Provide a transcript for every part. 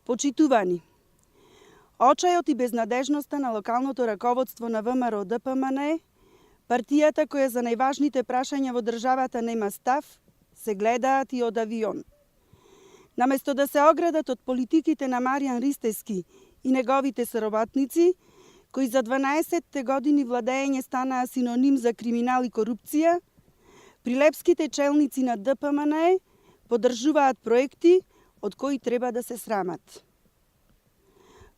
Почитувани, очајот и безнадежноста на локалното раководство на ВМРО ДПМН, партијата која за најважните прашања во државата нема став, се гледаат и од авион. Наместо да се оградат од политиките на Маријан Ристевски и неговите соработници, кои за 12 години владење станаа синоним за криминал и корупција, прилепските челници на ДПМН поддржуваат проекти од кои треба да се срамат.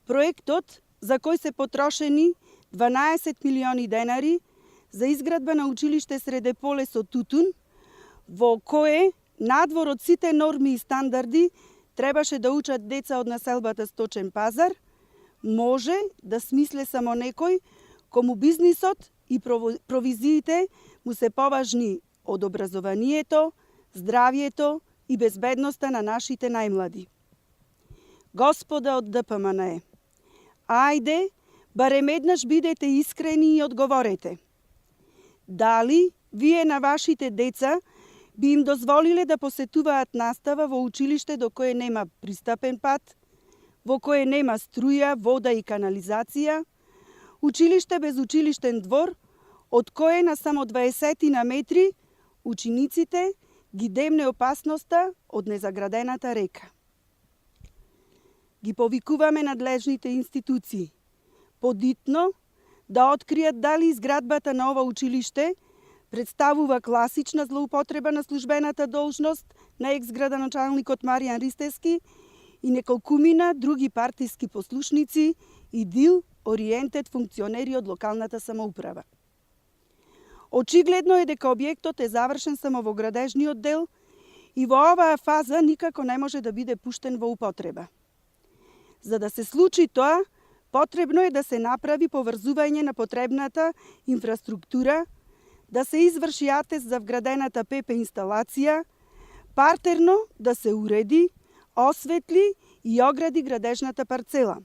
Проектот за кој се потрошени 12 милиони денари за изградба на училиште Среде поле со тутун, во кое надвор од сите норми и стандарди требаше да учат деца од населбата Сточен пазар, може да смисле само некој кому бизнисот и провизиите му се поважни од образованието, здравието и безбедноста на нашите најмлади. Господа од ДПМН, ајде, барем еднаш бидете искрени и одговорете. Дали вие на вашите деца би им дозволиле да посетуваат настава во училиште до кое нема пристапен пат, во кое нема струја, вода и канализација, училиште без училиштен двор, од кое на само 20 на метри учениците ги демне опасноста од незаградената река. Ги повикуваме надлежните институции, подитно да откријат дали изградбата на ова училиште представува класична злоупотреба на службената должност на екс-градоначалникот Маријан Ристевски и неколкумина други партиски послушници и дил-ориентед функционери од локалната самоуправа. Очигледно е дека објектот е завршен само во градежниот дел и во оваа фаза никако не може да биде пуштен во употреба. За да се случи тоа, потребно е да се направи поврзување на потребната инфраструктура, да се изврши атест за вградената ПП инсталација, партерно да се уреди, осветли и огради градежната парцела,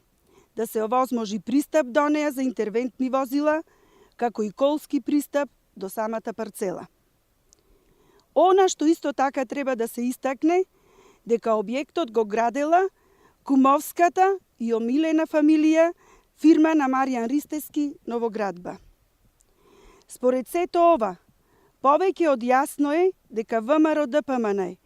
да се овозможи пристап до неа за интервентни возила, како и колски пристап до самата парцела. Она што исто така треба да се истакне, дека објектот го градела кумовската и омилена фамилија, фирма на Маријан Ристевски Новоградба. Според сето ова, повеќе од јасно е дека ВМРО ДПМН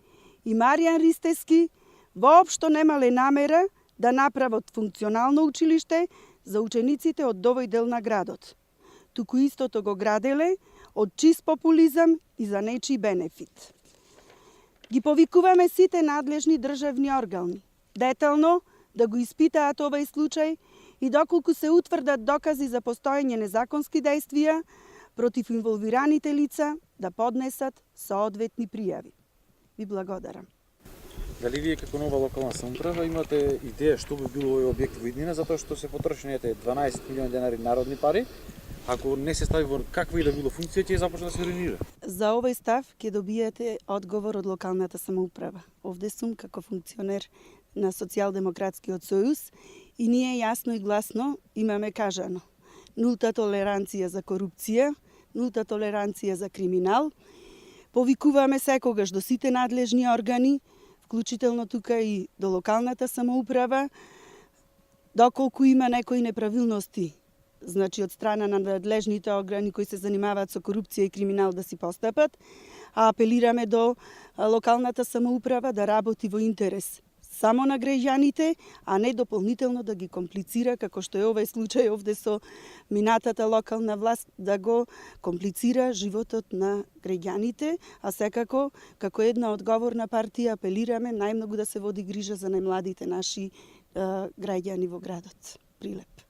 и Маријан Ристевски воопшто немале намера да направат функционално училиште за учениците од овој дел на градот. Туку истото го граделе од чист популизам и за нечи бенефит. Ги повикуваме сите надлежни државни органи, детално да го испитаат овој случај и доколку се утврдат докази за постоење незаконски дејствија против инволвираните лица да поднесат соодветни пријави. Ви благодарам. Дали вие како нова локална самоуправа имате идеја што би било овој објект во иднина, затоа што се потрошените 12 милиони денари народни пари, ако не се стави во каква и да било функција, ќе започне да се руинира? За овој став ќе добиете одговор од локалната самоуправа. Овде сум како функционер на Социјалдемократскиот сојуз и ние јасно и гласно имаме кажано нулта толеранција за корупција, нулта толеранција за криминал. Повикуваме секогаш до сите надлежни органи, вклучително тука и до локалната самоуправа, доколку има некои неправилности, значи од страна на надлежните органи кои се занимаваат со корупција и криминал да си постапат, а апелираме до локалната самоуправа да работи во интерес само на граѓаните, а не дополнително да ги комплицира, како што е овој случај овде со минатата локална власт, да го комплицира животот на граѓаните, а секако, како една одговорна партија, апелираме најмногу да се води грижа за најмладите наши граѓани во градот Прилеп.